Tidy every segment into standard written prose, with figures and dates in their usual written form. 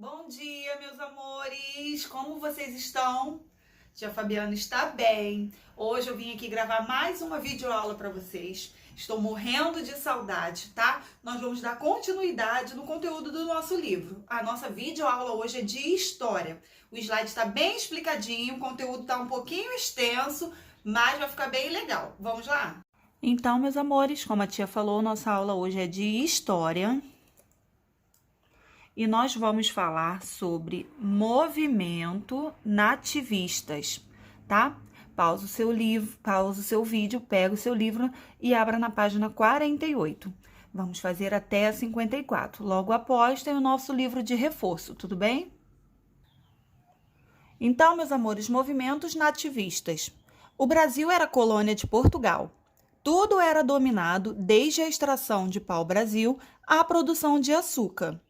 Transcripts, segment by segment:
Bom dia, meus amores! Como vocês estão? Tia Fabiana está bem. Hoje eu vim aqui gravar mais uma videoaula para vocês. Estou morrendo de saudade, tá? Nós vamos dar continuidade no conteúdo do nosso livro. A nossa videoaula hoje é de história. O slide está bem explicadinho, o conteúdo está um pouquinho extenso, mas vai ficar bem legal. Vamos lá? Então, meus amores, como a tia falou, nossa aula hoje é de história. E nós vamos falar sobre movimento nativistas, tá? Pausa o seu livro, pausa o seu vídeo, pega o seu livro e abra na página 48. Vamos fazer até a 54. Logo após tem o nosso livro de reforço, tudo bem? Então, meus amores, movimentos nativistas. O Brasil era colônia de Portugal. Tudo era dominado, desde a extração de pau-brasil à produção de açúcar.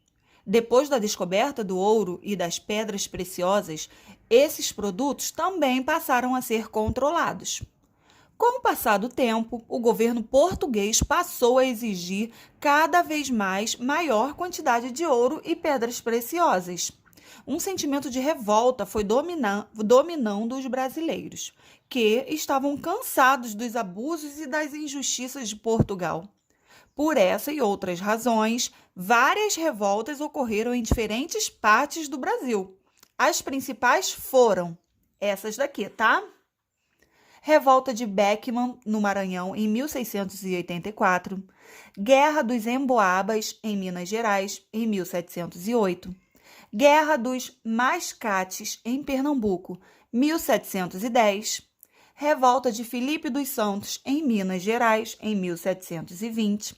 Depois da descoberta do ouro e das pedras preciosas, esses produtos também passaram a ser controlados. Com o passar do tempo, o governo português passou a exigir cada vez mais maior quantidade de ouro e pedras preciosas. Um sentimento de revolta foi dominando os brasileiros, que estavam cansados dos abusos e das injustiças de Portugal. Por essa e outras razões, várias revoltas ocorreram em diferentes partes do Brasil. As principais foram essas daqui, tá? Revolta de Beckman, no Maranhão, em 1684. Guerra dos Emboabas, em Minas Gerais, em 1708. Guerra dos Mascates, em Pernambuco, 1710. Revolta de Filipe dos Santos, em Minas Gerais, em 1720.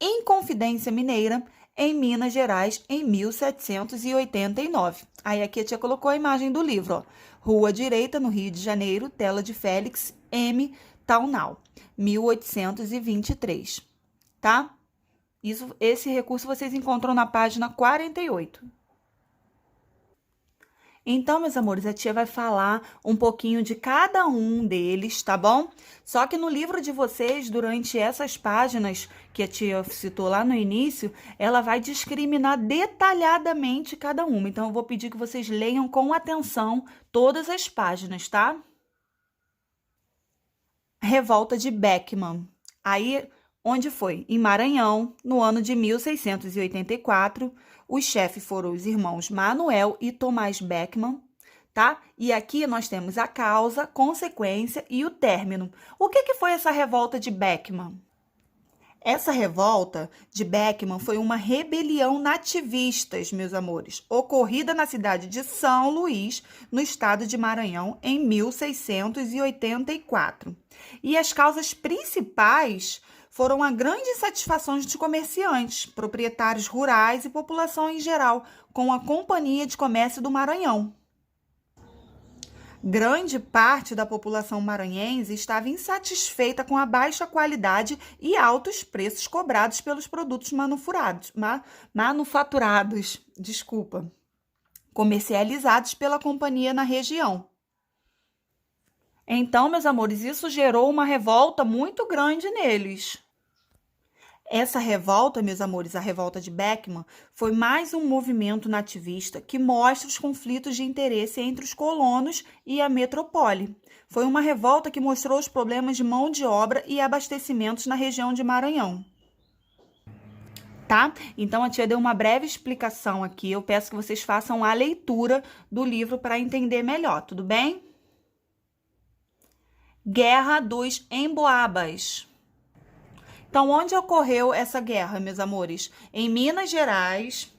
Inconfidência Mineira, em Minas Gerais, em 1789. Aí aqui a tia colocou a imagem do livro, ó. Rua Direita, no Rio de Janeiro, tela de Félix M. Taunau, 1823, tá? Esse recurso vocês encontram na página 48. Então, meus amores, a tia vai falar um pouquinho de cada um deles, tá bom? Só que no livro de vocês, durante essas páginas que a tia citou lá no início, ela vai discriminar detalhadamente cada uma. Então, eu vou pedir que vocês leiam com atenção todas as páginas, tá? Revolta de Beckman. Aí, onde foi? Em Maranhão, no ano de 1684. Os chefes foram os irmãos Manuel e Tomás Beckman, tá? E aqui nós temos a causa, consequência e o término. O que foi essa revolta de Beckman? Essa revolta de Beckman foi uma rebelião nativistas, meus amores, ocorrida na cidade de São Luís, no estado de Maranhão, em 1684. E as causas principais foram a grande insatisfação de comerciantes, proprietários rurais e população em geral, com a Companhia de Comércio do Maranhão. Grande parte da população maranhense estava insatisfeita com a baixa qualidade e altos preços cobrados pelos produtos manufaturados, comercializados pela companhia na região. Então, meus amores, isso gerou uma revolta muito grande neles. Essa revolta, meus amores, a revolta de Beckman, foi mais um movimento nativista que mostra os conflitos de interesse entre os colonos e a metrópole. Foi uma revolta que mostrou os problemas de mão de obra e abastecimentos na região de Maranhão. Tá? Então, a tia deu uma breve explicação aqui. Eu peço que vocês façam a leitura do livro para entender melhor, tudo bem? Guerra dos Emboabas. Então, onde ocorreu essa guerra, meus amores? Em Minas Gerais,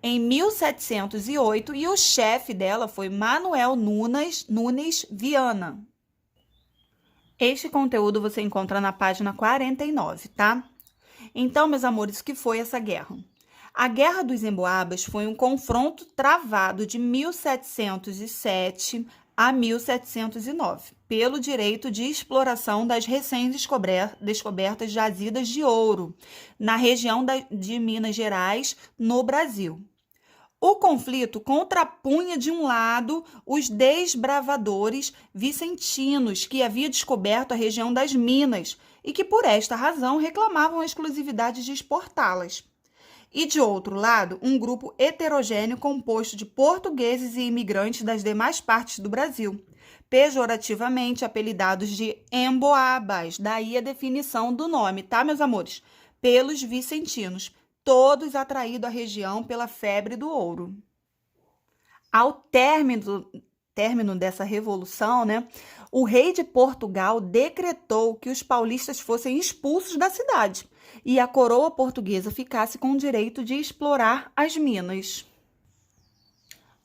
em 1708, e o chefe dela foi Manuel Nunes Viana. Este conteúdo você encontra na página 49, tá? Então, meus amores, o que foi essa guerra? A Guerra dos Emboabas foi um confronto travado de 1707 a 1709, pelo direito de exploração das recém-descobertas jazidas de ouro na região de Minas Gerais, no Brasil. O conflito contrapunha, de um lado, os desbravadores vicentinos, que haviam descoberto a região das Minas e que, por esta razão, reclamavam a exclusividade de exportá-las. E, de outro lado, um grupo heterogêneo composto de portugueses e imigrantes das demais partes do Brasil, pejorativamente apelidados de emboabas, daí a definição do nome, tá, meus amores? Pelos vicentinos, todos atraídos à região pela febre do ouro. Ao término dessa revolução, né, o rei de Portugal decretou que os paulistas fossem expulsos da cidade e a coroa portuguesa ficasse com o direito de explorar as minas.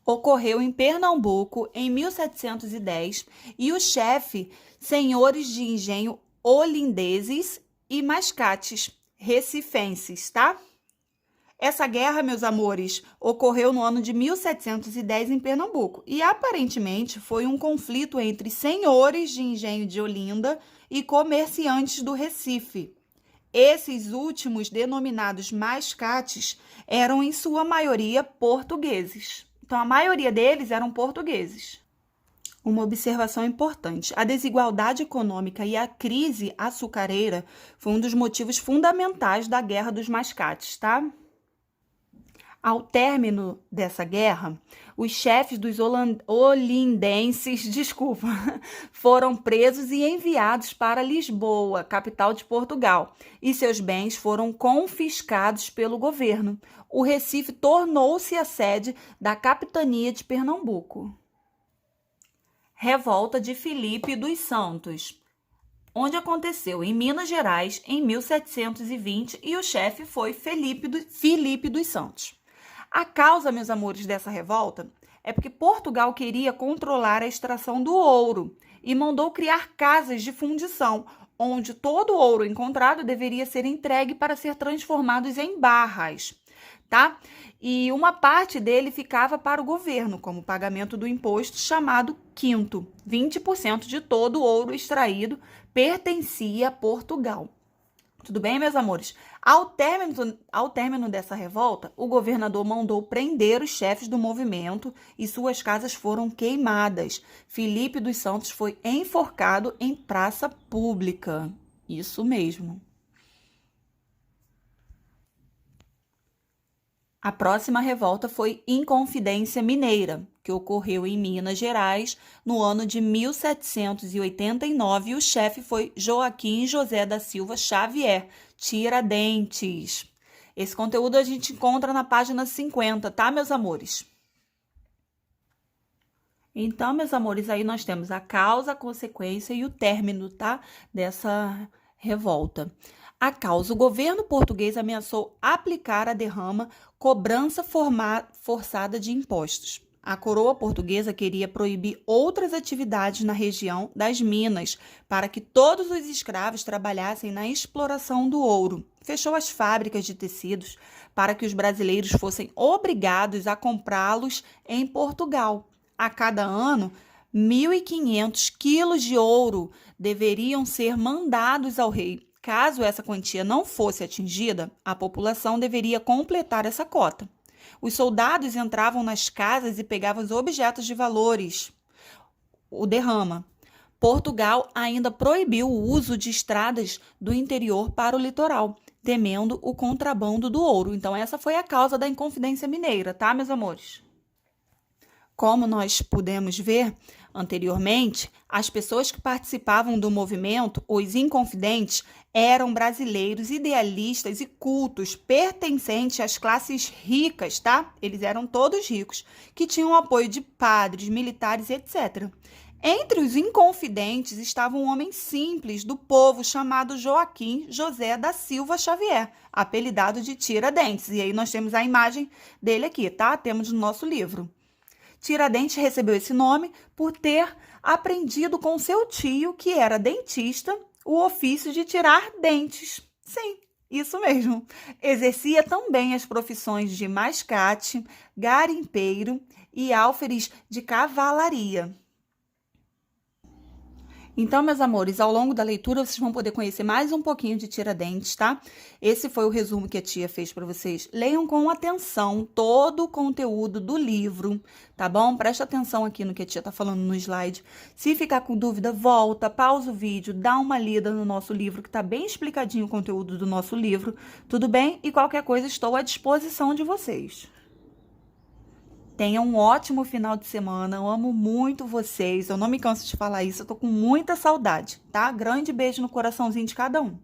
Ocorreu em Pernambuco em 1710 e o chefe, senhores de engenho olindeses e mascates recifenses, tá? Essa guerra, meus amores, ocorreu no ano de 1710 em Pernambuco e aparentemente foi um conflito entre senhores de engenho de Olinda e comerciantes do Recife. Esses últimos, denominados mascates, eram em sua maioria portugueses. Então, a maioria deles eram portugueses. Uma observação importante: a desigualdade econômica e a crise açucareira foi um dos motivos fundamentais da Guerra dos Mascates, tá? Ao término dessa guerra, os chefes dos olindenses, foram presos e enviados para Lisboa, capital de Portugal, e seus bens foram confiscados pelo governo. O Recife tornou-se a sede da capitania de Pernambuco. Revolta de Filipe dos Santos, onde aconteceu em Minas Gerais em 1720 e o chefe foi Filipe dos Santos. A causa, meus amores, dessa revolta é porque Portugal queria controlar a extração do ouro e mandou criar casas de fundição, onde todo o ouro encontrado deveria ser entregue para ser transformado em barras, tá? E uma parte dele ficava para o governo, como pagamento do imposto chamado quinto. 20% de todo o ouro extraído pertencia a Portugal. Tudo bem, meus amores? Ao término dessa revolta, o governador mandou prender os chefes do movimento e suas casas foram queimadas. Filipe dos Santos foi enforcado em praça pública. Isso mesmo. A próxima revolta foi Inconfidência Mineira, que ocorreu em Minas Gerais no ano de 1789 e o chefe foi Joaquim José da Silva Xavier, Tiradentes. Esse conteúdo a gente encontra na página 50, tá, meus amores? Então, meus amores, aí nós temos a causa, a consequência e o término, tá, dessa revolta. A causa: o governo português ameaçou aplicar a derrama cobrança forçada de impostos. A coroa portuguesa queria proibir outras atividades na região das minas para que todos os escravos trabalhassem na exploração do ouro. Fechou as fábricas de tecidos para que os brasileiros fossem obrigados a comprá-los em Portugal. A cada ano, 1.500 quilos de ouro deveriam ser mandados ao rei. Caso essa quantia não fosse atingida, a população deveria completar essa cota. Os soldados entravam nas casas e pegavam os objetos de valores, o derrama. Portugal ainda proibiu o uso de estradas do interior para o litoral, temendo o contrabando do ouro. Então, essa foi a causa da Inconfidência Mineira, tá, meus amores? Como nós pudemos ver anteriormente, as pessoas que participavam do movimento, os inconfidentes, eram brasileiros idealistas e cultos, pertencentes às classes ricas, tá? Eles eram todos ricos, que tinham o apoio de padres, militares, etc. Entre os inconfidentes estava um homem simples do povo chamado Joaquim José da Silva Xavier, apelidado de Tiradentes. E aí nós temos a imagem dele aqui, tá? Temos no nosso livro. Tiradentes recebeu esse nome por ter aprendido com seu tio, que era dentista, o ofício de tirar dentes. Sim, isso mesmo. Exercia também as profissões de mascate, garimpeiro e alferes de cavalaria. Então, meus amores, ao longo da leitura vocês vão poder conhecer mais um pouquinho de Tiradentes, tá? Esse foi o resumo que a tia fez para vocês. Leiam com atenção todo o conteúdo do livro, tá bom? Presta atenção aqui no que a tia tá falando no slide. Se ficar com dúvida, volta, pausa o vídeo, dá uma lida no nosso livro, que tá bem explicadinho o conteúdo do nosso livro, tudo bem? E qualquer coisa, estou à disposição de vocês. Tenham um ótimo final de semana. Eu amo muito vocês. Eu não me canso de falar isso. Eu tô com muita saudade, tá? Grande beijo no coraçãozinho de cada um.